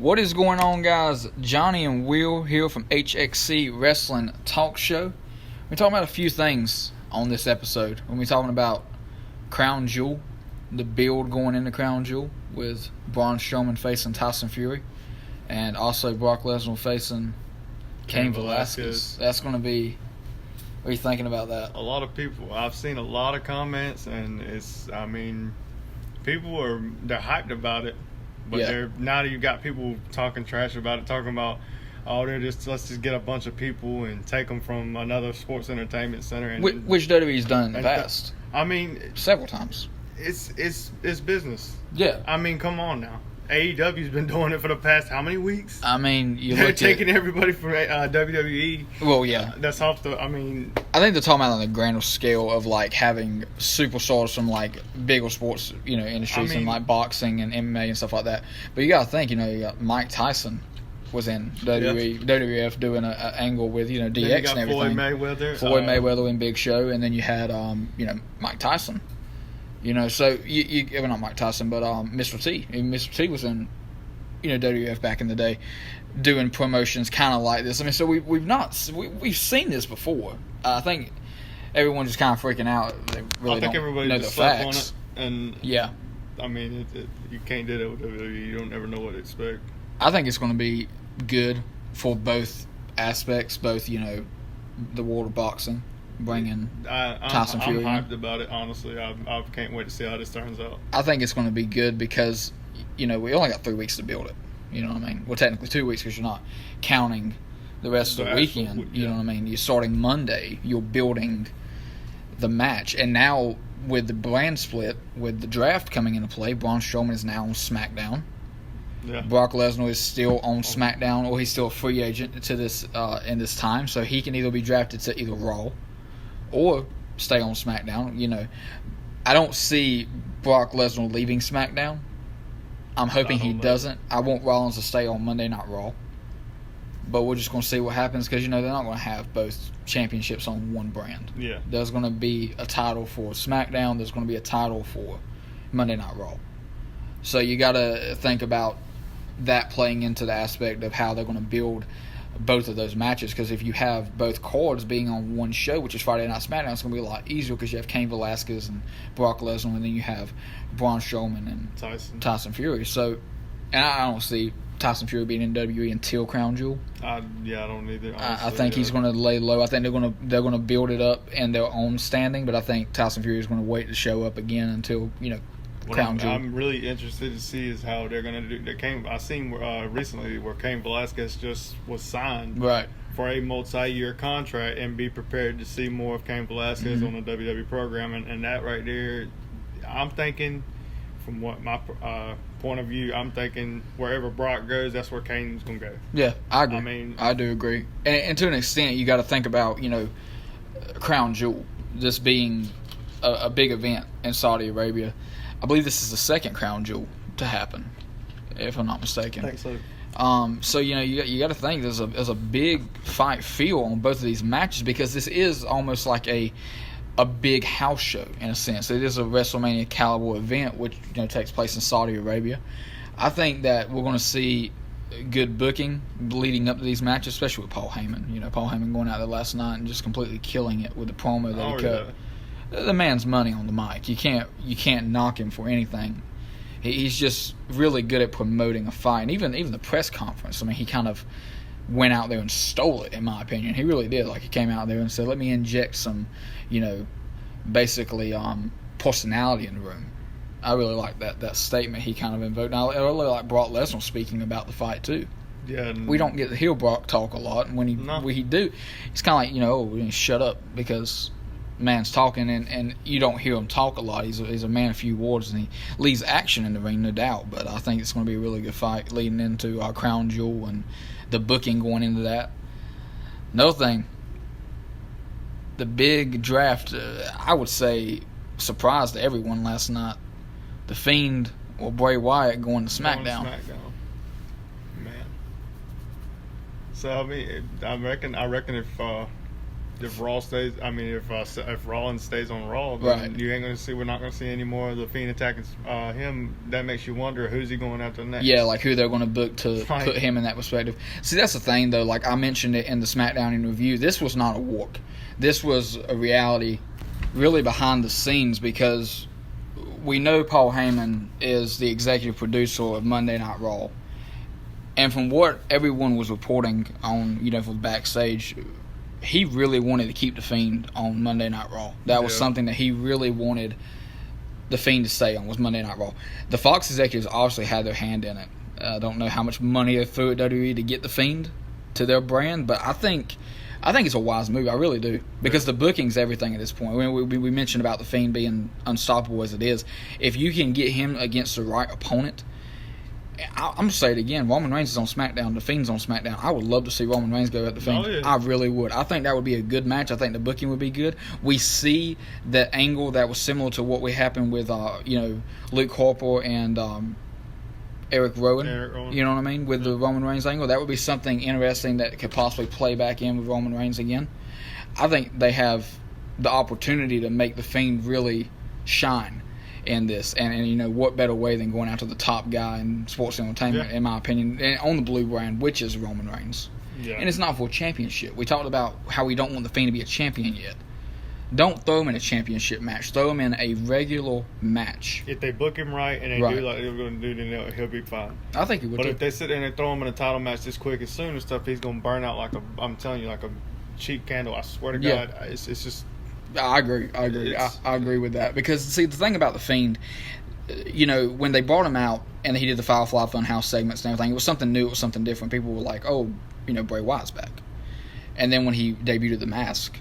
What is going on, guys? Johnny and Will here from HXC Wrestling Talk Show. We're talking about a few things on this episode. We're talking about Crown Jewel, the build going into Crown Jewel with Braun Strowman facing Tyson Fury, and also Brock Lesnar facing Cain Velasquez. That's going to be... What are you thinking about that? A lot of people. I've seen a lot of comments, and people they're hyped about it. But now you got people talking trash about it, talking about, let's just get a bunch of people and take them from another sports entertainment center. And which WWE's done in the past. Several times. It's business. Yeah. Come on now. AEW's been doing it for the past how many weeks? They're taking everybody from WWE. Well, yeah. That's off the. I think they're talking about on the grander scale of like having superstars from like bigger sports, industries and like boxing and MMA and stuff like that. But you got to think, you got Mike Tyson was in WWF doing an angle with DX and everything. Floyd Mayweather in Big Show, and then you had Mike Tyson. So not Mike Tyson, but Mr. T. Mr. T was in, WWF back in the day, doing promotions kind of like this. So we've seen this before. I think everyone's just kind of freaking out. They really everybody know just the slept facts. On it, and yeah, you can't do that with WWE. You don't ever know what to expect. I think it's going to be good for both aspects, both the world of boxing. Bringing Tyson Fury. I'm hyped about it, honestly. I can't wait to see how this turns out. I think it's going to be good because, we only got 3 weeks to build it. You know what I mean? Well, technically 2 weeks because you're not counting the rest of the weekend. You know what I mean? You're starting Monday. You're building the match. And now with the brand split, with the draft coming into play, Braun Strowman is now on SmackDown. Yeah. Brock Lesnar is still on SmackDown, or he's still a free agent to this in this time. So he can either be drafted to either Raw or stay on SmackDown. I don't see Brock Lesnar leaving SmackDown. I'm hoping he doesn't. I want Rollins to stay on Monday Night Raw. But we're just going to see what happens because, they're not going to have both championships on one brand. Yeah. There's going to be a title for SmackDown. There's going to be a title for Monday Night Raw. So you got to think about that playing into the aspect of how they're going to build both of those matches, because if you have both cards being on one show, which is Friday Night SmackDown, it's going to be a lot easier because you have Cain Velasquez and Brock Lesnar, and then you have Braun Strowman and Tyson Fury. So, and I don't see Tyson Fury being in WWE until Crown Jewel. I don't either. I think he's going to lay low. I think they're going to build it up in their own standing, but I think Tyson Fury is going to wait to show up again until Crown Jewel. I'm really interested to see is how they're going to do. I seen recently where Cain Velasquez just was signed for a multi-year contract, and be prepared to see more of Cain Velasquez on the WWE program, and that right there, I'm thinking, from what my point of view, I'm thinking wherever Brock goes, that's where Cain's going to go. Yeah, I agree. I do agree, and to an extent, you got to think about Crown Jewel, this being a big event in Saudi Arabia. I believe this is the second Crown Jewel to happen, if I'm not mistaken. I think so. So you got to think there's a big fight feel on both of these matches, because this is almost like a big house show in a sense. It is a WrestleMania caliber event, which takes place in Saudi Arabia. I think that we're going to see good booking leading up to these matches, especially with Paul Heyman. Paul Heyman going out there last night and just completely killing it with the promo that he cut. The man's money on the mic. You can't knock him for anything. He's just really good at promoting a fight. And even the press conference, he kind of went out there and stole it, in my opinion. He really did. Like, he came out there and said, let me inject some, basically personality in the room. I really like that statement he kind of invoked. Now, I really like Brock Lesnar speaking about the fight, too. Yeah, we don't get to hear Brock talk a lot. And when he do, it's kind of like, shut up, because man's talking, and you don't hear him talk a lot. He's a man of few words, and he leaves action in the ring, no doubt. But I think it's going to be a really good fight leading into our Crown Jewel and the booking going into that. Another thing, the big draft, I would say, surprised everyone last night. The Fiend or Bray Wyatt going to SmackDown. Man. So I reckon if if Raw stays, if Rollins stays on Raw, then you ain't going to see. We're not going to see any more of the Fiend attacking him. That makes you wonder who's he going after next. Yeah, like who they're going to book to put him in that perspective. See, that's the thing though. Like I mentioned it in the Smackdown in review, this was not a walk. This was a reality, really behind the scenes, because we know Paul Heyman is the executive producer of Monday Night Raw. And from what everyone was reporting on, from backstage, he really wanted to keep The Fiend on Monday Night Raw. That was something that he really wanted The Fiend to stay on, was Monday Night Raw. The Fox executives obviously had their hand in it. I don't know how much money they threw at WWE to get The Fiend to their brand, but I think it's a wise move. I really do. Because the booking's everything at this point. We mentioned about The Fiend being unstoppable as it is. If you can get him against the right opponent, I'm going to say it again. Roman Reigns is on SmackDown. The Fiend's on SmackDown. I would love to see Roman Reigns go at The Fiend. Oh, yeah. I really would. I think that would be a good match. I think the booking would be good. We see that angle that was similar to what happened with, Luke Harper and Eric Rowan. You know what I mean? With the Roman Reigns angle. That would be something interesting that could possibly play back in with Roman Reigns again. I think they have the opportunity to make The Fiend really shine in this, and what better way than going after the top guy in sports entertainment, in my opinion, and on the blue brand, which is Roman Reigns. Yeah. And it's not for a championship. We talked about how we don't want The Fiend to be a champion yet. Don't throw him in a championship match. Throw him in a regular match. If they book him right and they do like they're going to do, then he'll be fine. I think he would. But if they sit there and they throw him in a title match this quick and soon and stuff, he's going to burn out like a cheap candle. I swear to God, it's just. I agree. I agree with that. Because, see, the thing about The Fiend, when they brought him out and he did the Firefly Funhouse segments and everything, it was something new, it was something different. People were like, oh, Bray Wyatt's back. And then when he debuted the mask,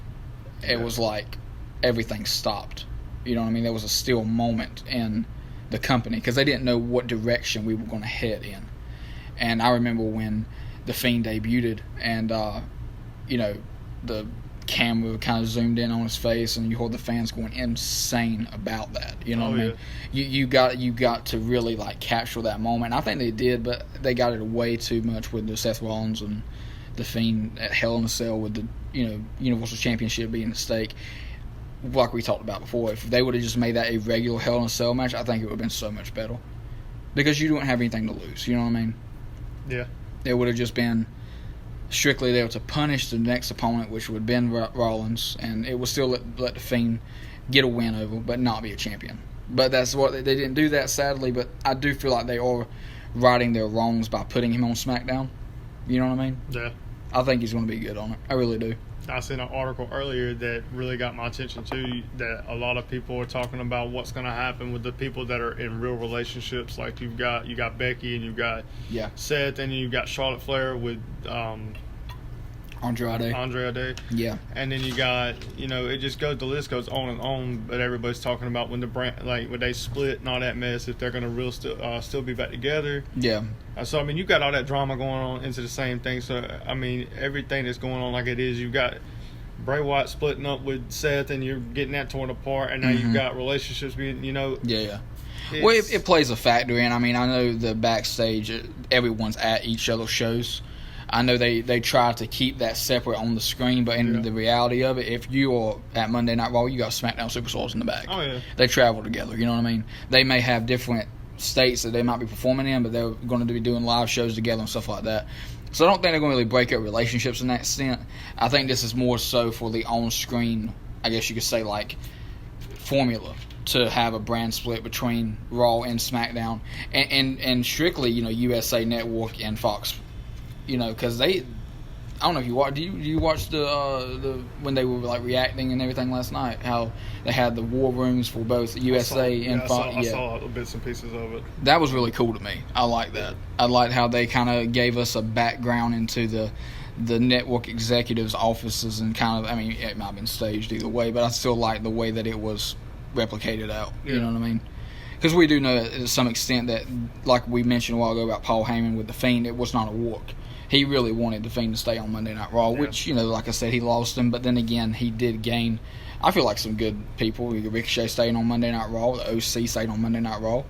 it was like everything stopped. You know what I mean? There was a still moment in the company because they didn't know what direction we were going to head in. And I remember when The Fiend debuted and, the camera kind of zoomed in on his face and you heard the fans going insane about that. You know what I mean? You got to really like capture that moment. I think they did, but they got it way too much with the Seth Rollins and The Fiend at Hell in a Cell with the Universal Championship being at stake. Like we talked about before, if they would have just made that a regular Hell in a Cell match, I think it would have been so much better because you don't have anything to lose. You know what I mean? Yeah. It would have just been strictly there to punish the next opponent, which would have been Rollins, and it would still let The Fiend get a win over, but not be a champion. But that's what they didn't do that, sadly. But I do feel like they are righting their wrongs by putting him on SmackDown. You know what I mean? Yeah. I think he's going to be good on it. I really do. I seen an article earlier that really got my attention too. That a lot of people are talking about what's going to happen with the people that are in real relationships. Like you got Becky and you've got Seth and you've got Charlotte Flair with Andrade. Yeah. And then you got it just goes, the list goes on and on. But everybody's talking about when the brand when they split and all that mess. If they're going to still be back together. Yeah. So you got all that drama going on into the same thing. So everything that's going on like it is. You got Bray Wyatt splitting up with Seth, and you're getting that torn apart, and now you've got relationships being Yeah. Well, it plays a factor in. I know the backstage, everyone's at each other's shows. I know they try to keep that separate on the screen, but in the reality of it, if you are at Monday Night Raw, you got SmackDown Superstars in the back. Oh yeah. They travel together. You know what I mean? They may have different states that they might be performing in, but they're going to be doing live shows together and stuff like that. So I don't think they're going to really break up relationships in that extent. I think this is more so for the on-screen, I guess you could say, like, formula to have a brand split between Raw and SmackDown, and strictly, USA Network and Fox, because they. I don't know if you watch. Do you watch the when they were like reacting and everything last night? How they had the war rooms for both USA and Fox. I saw bits and pieces of it. That was really cool to me. I like that. I liked how they kind of gave us a background into the network executives' offices and kind of. It might have been staged either way, but I still like the way that it was replicated out. Yeah. You know what I mean? Because we do know to some extent that, like we mentioned a while ago about Paul Heyman with The Fiend, it was not a walk. He really wanted The Fiend to stay on Monday Night Raw, which, like I said, he lost him. But then again, he did gain, I feel like, some good people. Ricochet staying on Monday Night Raw. The OC stayed on Monday Night Raw.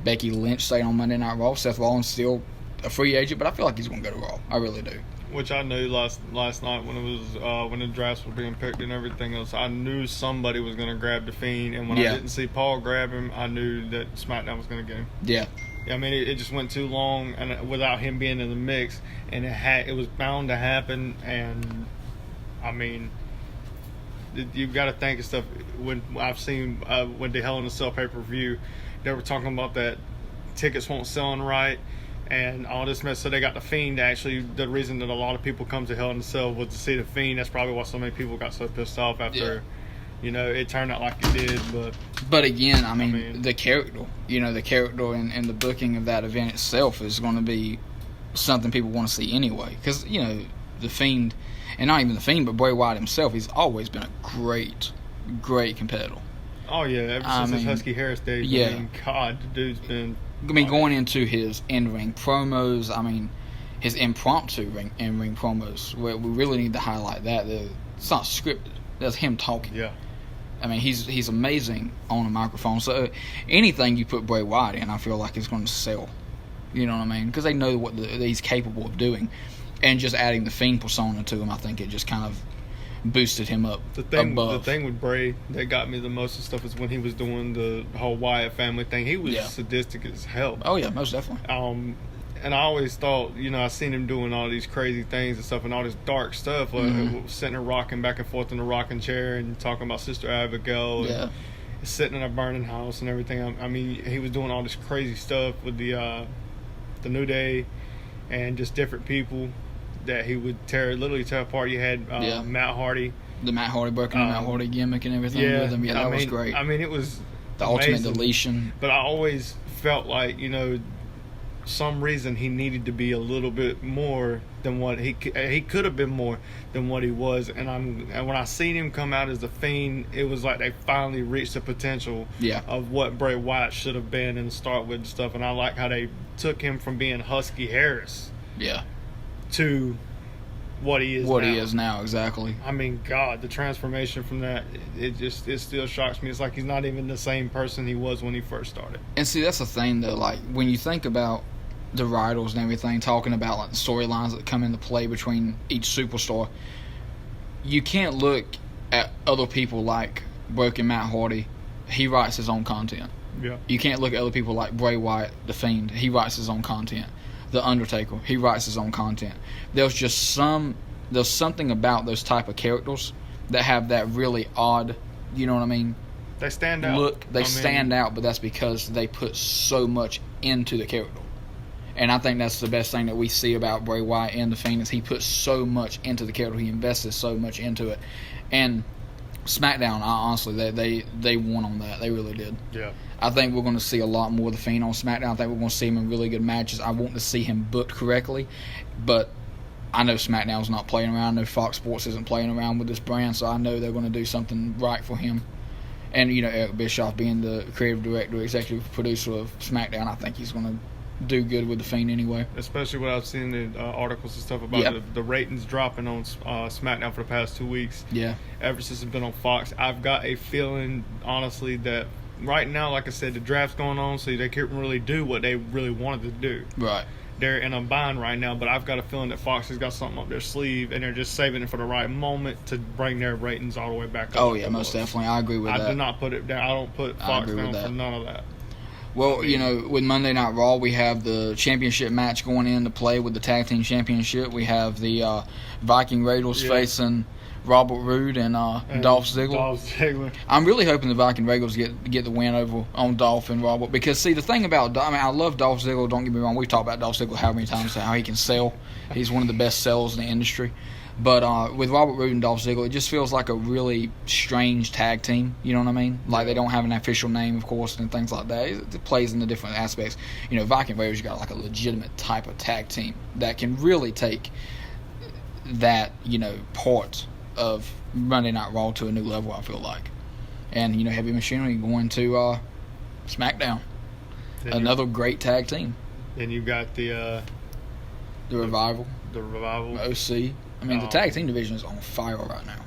Becky Lynch stayed on Monday Night Raw. Seth Rollins still a free agent, but I feel like he's going to go to Raw. I really do. Which I knew last night when it was when the drafts were being picked and everything else. I knew somebody was going to grab the Fiend, and when I didn't see Paul grab him, I knew that SmackDown was going to get him. Yeah. I mean, it just went too long, and without him being in the mix, and it was bound to happen. And I mean, you've got to think of stuff. When I've seen when the Hell in a Cell pay-per-view, they were talking about that tickets weren't selling right and all this mess. So they got the Fiend. Actually, the reason that a lot of people come to Hell in a Cell was to see the Fiend. That's probably why so many people got so pissed off after. Yeah. You know, it turned out like it did, but again, I mean, the character, the character and the booking of that event itself is going to be something people want to see anyway. Because, the Fiend, and not even the Fiend, but Bray Wyatt himself, he's always been a great competitor. Oh, yeah, ever since his Husky Harris days. Yeah. I mean, God, the dude's been... going into his in-ring promos, his impromptu in-ring promos, where we really need to highlight that. It's not scripted. That's him talking. Yeah. He's amazing on a microphone. So anything you put Bray Wyatt in, I feel like is going to sell. You know what I mean? Because they know what he's capable of doing. And just adding the Fiend persona to him, I think it just kind of boosted him up above. The thing with Bray that got me the most of stuff is when he was doing the whole Wyatt family thing. He was sadistic as hell. Oh, yeah, most definitely. And I always thought, I seen him doing all these crazy things and stuff and all this dark stuff, sitting and rocking back and forth in the rocking chair and talking about Sister Abigail and sitting in a burning house and everything. I mean, he was doing all this crazy stuff with the New Day and just different people that he would literally tear apart. You had Matt Hardy. The Matt Hardy broken Matt Hardy gimmick and everything with him. Yeah, that was great. I mean, it was the amazing. Ultimate Deletion. But I always felt like, some reason he needed to be a little bit more than what he could have been more than what he was. And when I seen him come out as the Fiend, it was like they finally reached the potential of what Bray Wyatt should have been and start with and stuff. And I like how they took him from being Husky Harris to what he is he is now, exactly. I mean, God, the transformation from that, it still shocks me. It's like he's not even the same person he was when he first started. And see, that's the thing though, like when you think about the writers and everything, talking about like the storylines that come into play between each superstar, you can't look at other people like Broken Matt Hardy. He writes his own content. Yeah. You can't look at other people like Bray Wyatt, the Fiend. He writes his own content. The Undertaker, he writes his own content. There's something about those type of characters that have that really odd, you know what I mean? They stand out. Look, they stand out, but that's because they put so much into the character. And I think that's the best thing that we see about Bray Wyatt and the Fiend is he puts so much into the character. He invested so much into it. And SmackDown, honestly, they won on that. They really did. Yeah. I think we're going to see a lot more of the Fiend on SmackDown. I think we're going to see him in really good matches. I want to see him booked correctly. But I know SmackDown's not playing around. I know Fox Sports isn't playing around with this brand, so I know they're going to do something right for him. And, Eric Bischoff being the creative director, executive producer of SmackDown, I think he's going to do good with the Fiend anyway. Especially what I've seen in articles and stuff about the ratings dropping on SmackDown for the past 2 weeks. Yeah. Ever since it's been on Fox. I've got a feeling, honestly, that right now, like I said, the draft's going on, so they can't really do what they really wanted to do. Right. They're in a bind right now, but I've got a feeling that Fox has got something up their sleeve, and they're just saving it for the right moment to bring their ratings all the way back up. Oh, yeah, most definitely. I agree with that. I do not put it down. I don't put Fox down for none of that. Well, with Monday Night Raw, we have the championship match going into play with the Tag Team Championship. We have the Viking Raiders facing Robert Roode and Dolph Ziggler. I'm really hoping the Viking Raiders get the win over on Dolph and Robert because, see, the thing about I love Dolph Ziggler. Don't get me wrong. We've talked about Dolph Ziggler how many times, how he can sell. He's one of the best sellers in the industry. But with Robert Roode and Dolph Ziggler, it just feels like a really strange tag team. You know what I mean? Like they don't have an official name, of course, and things like that. It plays in the different aspects. Viking Raiders, you got like a legitimate type of tag team that can really take that, part of Monday Night Raw to a new level, I feel like. And, Heavy Machinery going to SmackDown. Another great tag team. Then you got the Revival. The Revival. OC. The tag team division is on fire right now.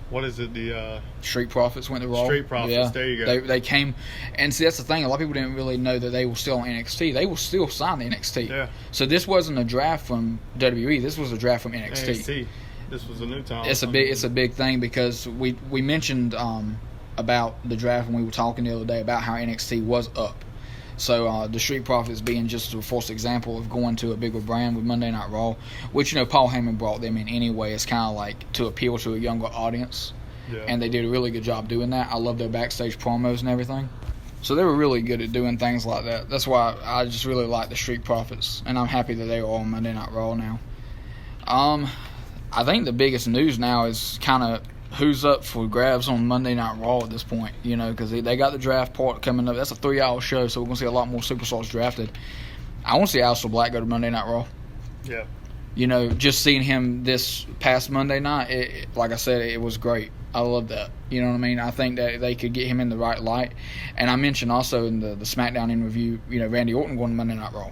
what is it? The Street Profits went to Raw. Street Profits. Yeah. There you go. They came, and see, that's the thing. A lot of people didn't really know that they were still on NXT. They were still signed to NXT. Yeah. So this wasn't a draft from WWE. This was a draft from NXT. This was a new time. It's a big thing because we mentioned about the draft when we were talking the other day about how NXT was up. So the Street Profits being just a false example of going to a bigger brand with Monday Night Raw, which, Paul Heyman brought them in anyway. It's kind of like to appeal to a younger audience. Yeah. And they did a really good job doing that. I love their backstage promos and everything. So they were really good at doing things like that. That's why I just really like the Street Profits, and I'm happy that they are on Monday Night Raw now. I think the biggest news now is kind of who's up for grabs on Monday Night Raw at this point, because they got the draft part coming up. That's a 3-hour show, so we're going to see a lot more superstars drafted. I want to see Aleister Black go to Monday Night Raw. Yeah. Just seeing him this past Monday night, like I said, it was great. I love that. You know what I mean? I think that they could get him in the right light. And I mentioned also in the SmackDown interview, Randy Orton going to Monday Night Raw.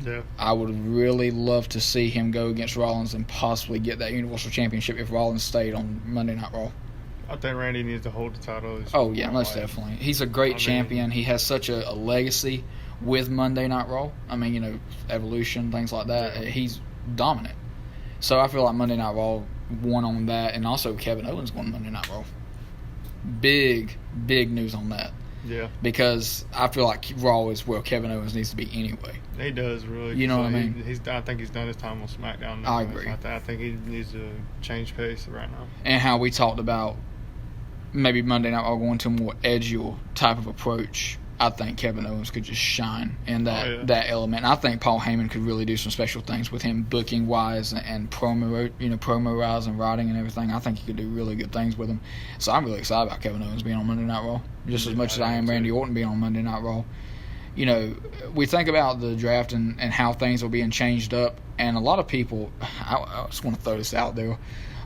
Yeah. I would really love to see him go against Rollins and possibly get that Universal Championship if Rollins stayed on Monday Night Raw. I think Randy needs to hold the title. Oh, yeah, most definitely. He's a great champion. He has such a legacy with Monday Night Raw. I mean, Evolution, things like that. Yeah. He's dominant. So I feel like Monday Night Raw won on that, and also Kevin Owens going Monday Night Raw. Big news on that. Yeah. Because I feel like Raw is where Kevin Owens needs to be anyway. He does, really. You know what I mean? I think he's done his time on SmackDown now. I agree. I think he needs to change pace right now. And how we talked about maybe Monday Night Raw going to a more edgier type of approach. I think Kevin Owens could just shine in that element. And I think Paul Heyman could really do some special things with him booking wise and promo wise and writing and everything. I think he could do really good things with him. So I'm really excited about Kevin Owens being on Monday Night Raw, just as much as I am Randy Orton being on Monday Night Raw. We think about the draft and how things are being changed up, and a lot of people, I just want to throw this out there,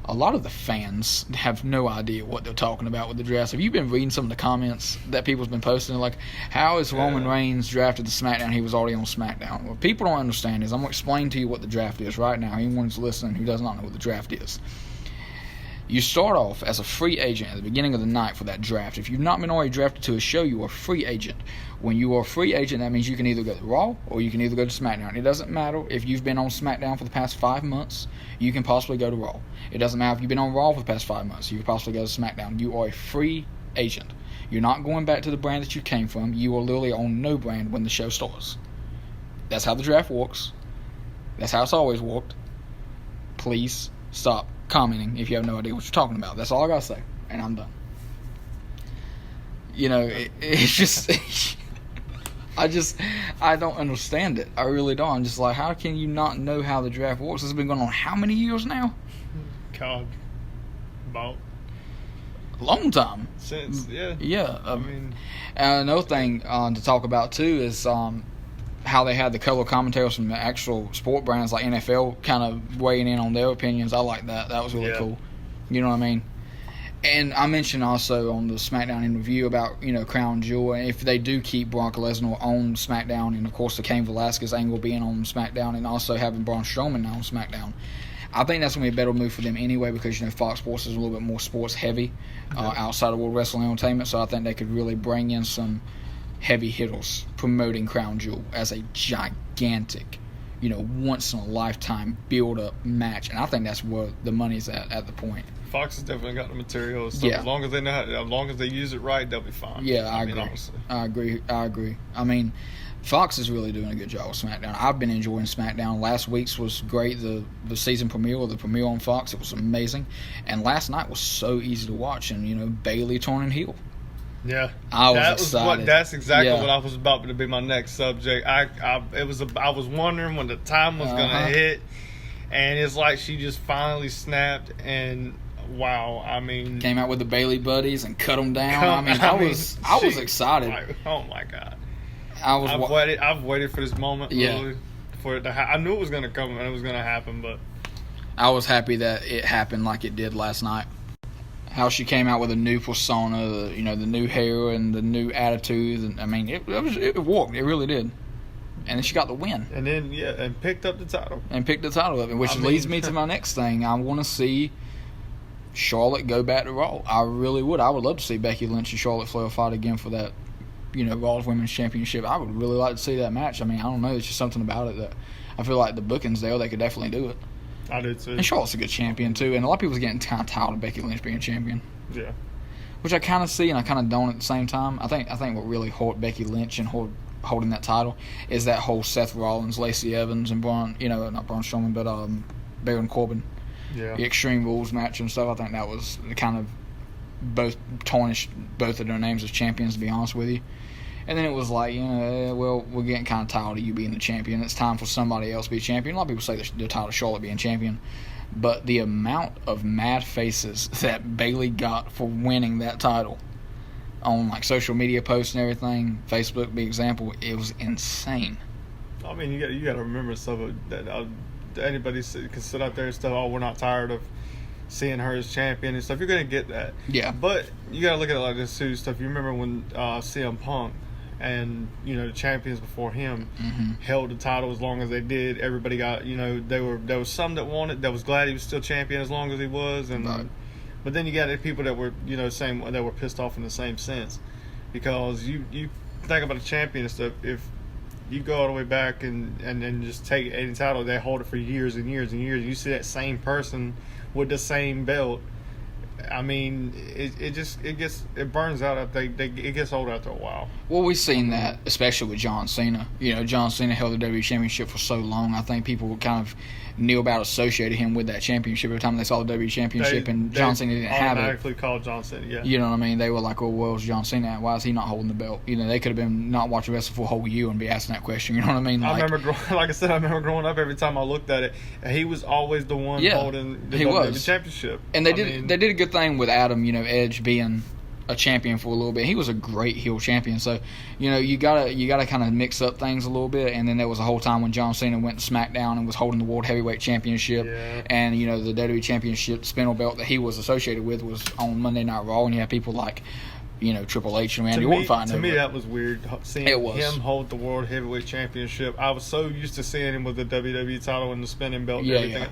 a lot of the fans have no idea what they're talking about with the draft. Have you been reading some of the comments that people's been posting? Like, how is Roman Reigns drafted to SmackDown? He was already on SmackDown. What people don't understand is I'm going to explain to you what the draft is right now. Anyone who's listening who does not know what the draft is. You start off as a free agent at the beginning of the night for that draft. If you've not been already drafted to a show, you are a free agent. When you are a free agent, that means you can either go to Raw or you can either go to SmackDown. It doesn't matter if you've been on SmackDown for the past 5 months, you can possibly go to Raw. It doesn't matter if you've been on Raw for the past 5 months, you can possibly go to SmackDown. You are a free agent. You're not going back to the brand that you came from. You are literally on no brand when the show starts. That's how the draft works. That's how it's always worked. Please stop commenting if you have no idea what you're talking about. That's all I gotta say, and I'm done. It's just I don't understand it. I really don't. I'm just like, how can you not know how the draft works? This has been going on how many years now? God, about a long time. Since yeah. I mean, and another thing to talk about too is how they had the color commentators from the actual sport brands like NFL kind of weighing in on their opinions. I like that. That was really cool. You know what I mean? And I mentioned also on the SmackDown interview about, Crown Jewel, and if they do keep Brock Lesnar on SmackDown, and of course the Cain Velasquez angle being on SmackDown, and also having Braun Strowman now on SmackDown, I think that's going to be a better move for them anyway, because, Fox Sports is a little bit more sports heavy outside of World Wrestling Entertainment, so I think they could really bring in some heavy hitters promoting Crown Jewel as a gigantic, once in a lifetime build up match, and I think that's where the money's at the point. Fox has definitely got the material, so as long as they as long as they use it right, they'll be fine. Yeah, I agree. I agree. I mean, Fox is really doing a good job with SmackDown. I've been enjoying SmackDown. Last week's was great. The season premiere, or the premiere on Fox, it was amazing. And last night was so easy to watch, and Bayley turning heel. Yeah, I was excited. That's exactly what I was about to be my next subject. I was wondering when the time was gonna hit, and it's like she just finally snapped, and wow, I mean, came out with the Bayley buddies and cut them down. I was excited. Like, oh my god, I've waited for this moment. For it to I knew it was gonna come and it was gonna happen, but I was happy that it happened like it did last night. How she came out with a new persona, the new hair and the new attitude, and I mean, it worked. It really did. And then she got the win. And then and picked up the title. And picked the title up, which leads me to my next thing. I want to see Charlotte go back to Raw. I really would. I would love to see Becky Lynch and Charlotte Flair fight again for that, Raw's Women's Championship. I would really like to see that match. I mean, I don't know. There's just something about it that I feel like the bookings there, they could definitely do it. I do too. And Charlotte's a good champion too. And a lot of people's getting kind of tired of Becky Lynch being champion. Yeah. Which I kind of see and I kind of don't at the same time. I think what really hurt Becky Lynch and holding that title is that whole Seth Rollins, Lacey Evans, and not Braun Strowman, but Baron Corbin. Yeah. The Extreme Rules match and stuff. I think that was kind of both tarnished both of their names as champions, to be honest with you. And then it was like, well, we're getting kind of tired of you being the champion. It's time for somebody else to be champion. A lot of people say they're tired of Charlotte being champion. But the amount of mad faces that Bayley got for winning that title on like social media posts and everything, Facebook being example, it was insane. I mean, you got to remember stuff that anybody can sit out there and stuff. Oh, we're not tired of seeing her as champion and stuff. You're gonna get that. Yeah. But you got to look at it like this too. Stuff. You remember when CM Punk and the champions before him held the title as long as they did. Everybody got there was some that wanted, that was glad he was still champion as long as he was, and right. But then you got people that were same, that were pissed off in the same sense, because you think about a champion and stuff. If you go all the way back and just take any title, they hold it for years and years and years. You see that same person with the same belt. I mean, it burns out. I think it gets old after a while. Well, we've seen that, especially with John Cena. John Cena held the WWE Championship for so long. I think people kind of knew about associated him with that championship every time they saw the WWE Championship, and John Cena didn't have it. Automatically called John Cena, yeah. You know what I mean? They were like, "Oh, where's John Cena at? Why is he not holding the belt?" They could have been not watching wrestling for a whole year and be asking that question. You know what I mean? I remember, like I said, I remember growing up. Every time I looked at it, he was always the one holding the WWE Championship. And they did a good thing with Adam. Edge being a champion for a little bit. He was a great heel champion. So, you gotta kind of mix up things a little bit. And then there was a whole time when John Cena went to SmackDown and was holding the World Heavyweight Championship. Yeah. And, the WWE Championship spinal belt that he was associated with was on Monday Night Raw. And you have people like, Triple H and Randy Orton fighting. To me, that was weird. Seeing him hold the World Heavyweight Championship. I was so used to seeing him with the WWE title and the spinning belt and everything. Yeah.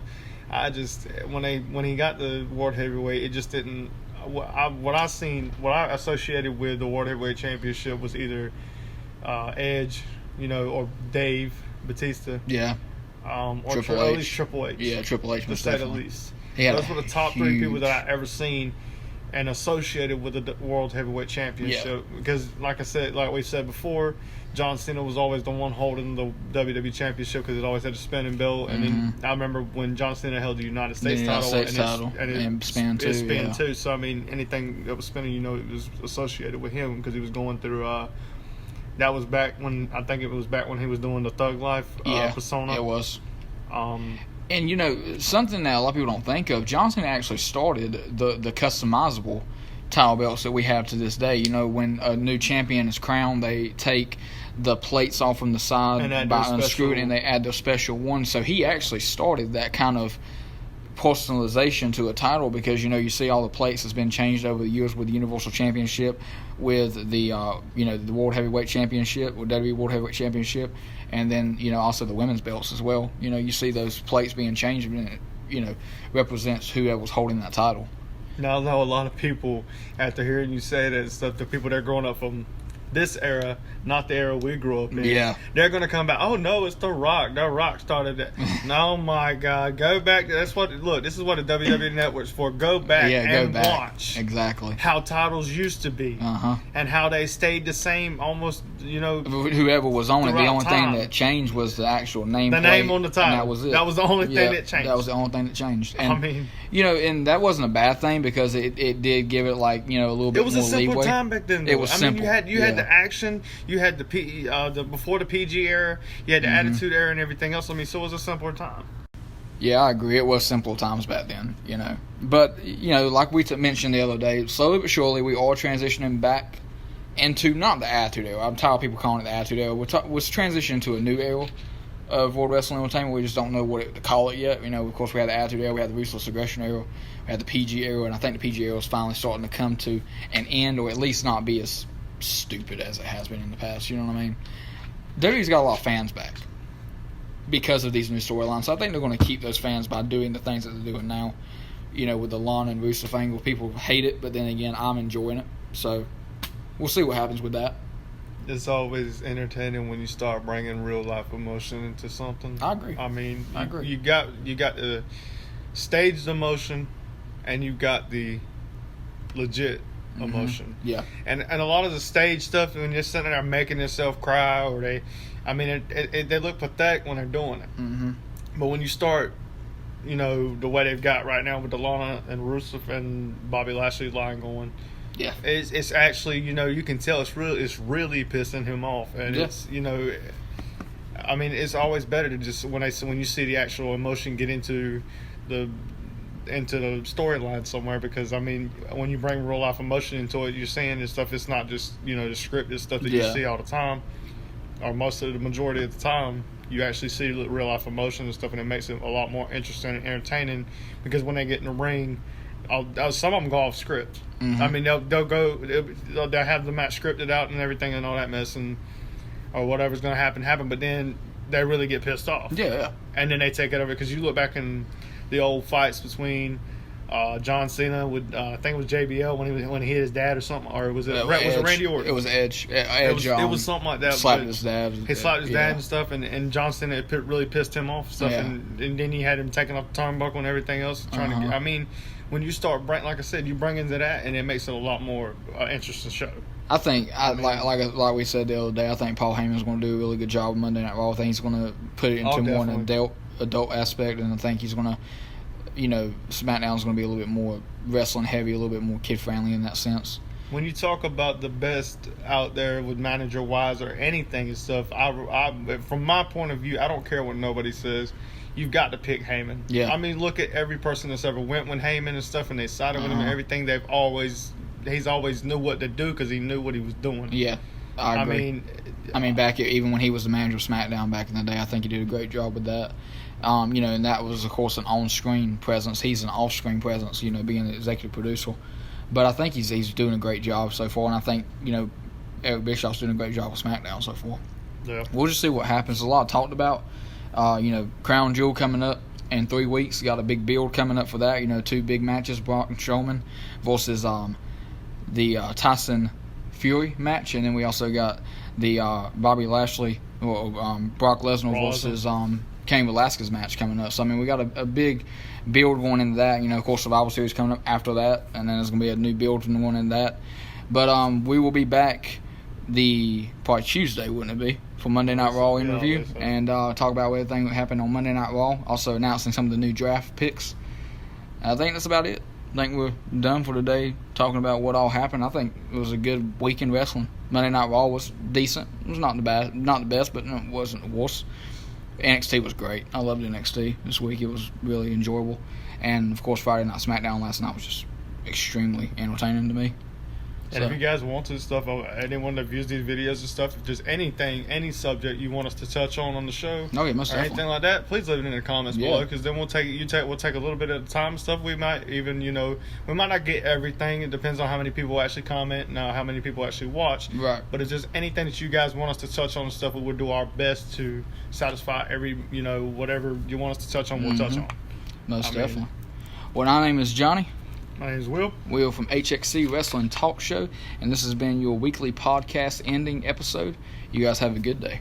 I just, when he got the World Heavyweight, it just didn't. What I associated with the World Heavyweight Championship was either Edge, or Dave Batista, or Triple at least Triple H. Yeah, Triple H. To say the least, those were the top three people that I ever seen and associated with the World Heavyweight Championship. Yeah. Because, like we said before, John Cena was always the one holding the WWE Championship because it always had a spinning belt. And then I remember when John Cena held the United States title, and spin too. So, I mean, anything that was spinning, it was associated with him because he was going through. That was back when he was doing the Thug Life persona. It was. And something that a lot of people don't think of, John Cena actually started the customizable title belts that we have to this day. When a new champion is crowned, they take the plates off from the side by unscrewing, and they add their special one. So he actually started that kind of personalization to a title because you see all the plates that's been changed over the years with the Universal Championship, with the the World Heavyweight Championship, with WWE World Heavyweight Championship, and then also the women's belts as well. You see those plates being changed, and it represents whoever was holding that title. Now I know a lot of people, after hearing you say that stuff, the people that are growing up from this era, not the era we grew up in. Yeah. They're going to come back. Oh, no, it's The Rock. The Rock started that. No, my God. Go back. This is what the WWE Network's for. Go back watch. Exactly. How titles used to be. And how they stayed the same almost, whoever was on it. The only thing that changed was the actual name. The name on the title. That was it. That was the only thing that changed. That was the only thing that changed. And, and that wasn't a bad thing because it did give it a little bit more leeway. It was a simple time back then, though. It was simple. You had the action, you had the before the PG era, you had the Attitude era and everything else. So it was a simpler time. Yeah, I agree. It was simple times back then, But, like we mentioned the other day, slowly but surely we are transitioning back into not the Attitude era. I'm tired of people calling it the Attitude era. We're transitioning to a new era of World Wrestling Entertainment. We just don't know what to call it yet. Of course, we had the Attitude era, we had the Ruthless Aggression era, we had the PG era, and I think the PG era is finally starting to come to an end, or at least not be as stupid as it has been in the past. You know what I mean? WWE's got a lot of fans back because of these new storylines. So I think they're going to keep those fans by doing the things that they're doing now. with the Lana and Rusev angle. People hate it, but then again, I'm enjoying it. So we'll see what happens with that. It's always entertaining when you start bringing real life emotion into something. I agree. I mean, I agree. You got the staged emotion, and you got the legit emotion. Yeah. And a lot of the stage stuff, when you're sitting there making yourself cry, or they look pathetic when they're doing it. Mm-hmm. But when you start, the way they've got right now with the Lana and Rusev and Bobby Lashley line going. Yeah, it's actually, you can tell it's really pissing him off, and it's it's always better to just when you see the actual emotion get into the storyline somewhere, because when you bring real life emotion into it, you're saying this stuff. It's not just the scripted stuff that you see all the time, or most of the majority of the time. You actually see real life emotion and stuff, and it makes it a lot more interesting and entertaining, because when they get in the ring, some of them go off script. Mm-hmm. They'll have the match scripted out and everything and all that mess, or whatever's going to happen, but then they really get pissed off. Yeah. And then they take it over, because you look back in the old fights between John Cena with I think it was JBL when he hit his dad or something, or was it Randy Orton? It was Edge. It was something like that. Slapped his dad. He slapped his dad and stuff, and John Cena really pissed him off and stuff, and then he had him taking off the turnbuckle and everything else. When you start like I said, you bring into that, and it makes it a lot more interesting show. I think, like we said the other day, I think Paul Heyman's going to do a really good job with Monday Night Raw. I think he's going to put it into more an adult aspect, and I think he's going to, SmackDown's going to be a little bit more wrestling heavy, a little bit more kid friendly in that sense. When you talk about the best out there with manager wise or anything and stuff, I from my point of view, I don't care what nobody says. You've got to pick Heyman. Yeah. Look at every person that's ever went with Heyman and stuff, and they sided with him and everything. He's always knew what to do, because he knew what he was doing. Yeah, I agree. Back even when he was the manager of SmackDown back in the day, I think he did a great job with that. And that was, of course, an on-screen presence. He's an off-screen presence, being the executive producer. But I think he's doing a great job so far, and I think, Eric Bischoff's doing a great job with SmackDown so far. Yeah. We'll just see what happens. There's a lot talked about. Crown Jewel coming up in 3 weeks. Got a big build coming up for that. 2 big matches, Brock and Strowman versus the Tyson Fury match, and then we also got the Bobby Lashley or Brock Lesnar versus Cain Velasquez match coming up. So we got a big build going into that. Of course, Survivor Series coming up after that, and then there's going to be a new build going into that. But we will be back probably Tuesday, wouldn't it be, for Monday Night Raw in review, and talk about everything that happened on Monday Night Raw. Also announcing some of the new draft picks. I think that's about it. I think we're done for today talking about what all happened. I think it was a good week in wrestling. Monday Night Raw was decent. It was not the best, but it wasn't the worst. NXT was great. I loved NXT this week. It was really enjoyable. And, of course, Friday Night SmackDown last night was just extremely entertaining to me. And if you guys want to stuff, anyone that views these videos and stuff, if there's any subject you want us to touch on the show, or anything like that, please leave it in the comments below, because then we'll take a little bit at a time and stuff. We might even, we might not get everything. It depends on how many people actually comment and how many people actually watch. Right. But if there's anything that you guys want us to touch on and stuff, we will do our best to satisfy every, whatever you want us to touch on, we'll touch on. Most definitely. Well, my name is Johnny. My name is Will. Will from HXC Wrestling Talk Show, and this has been your weekly podcast ending episode. You guys have a good day.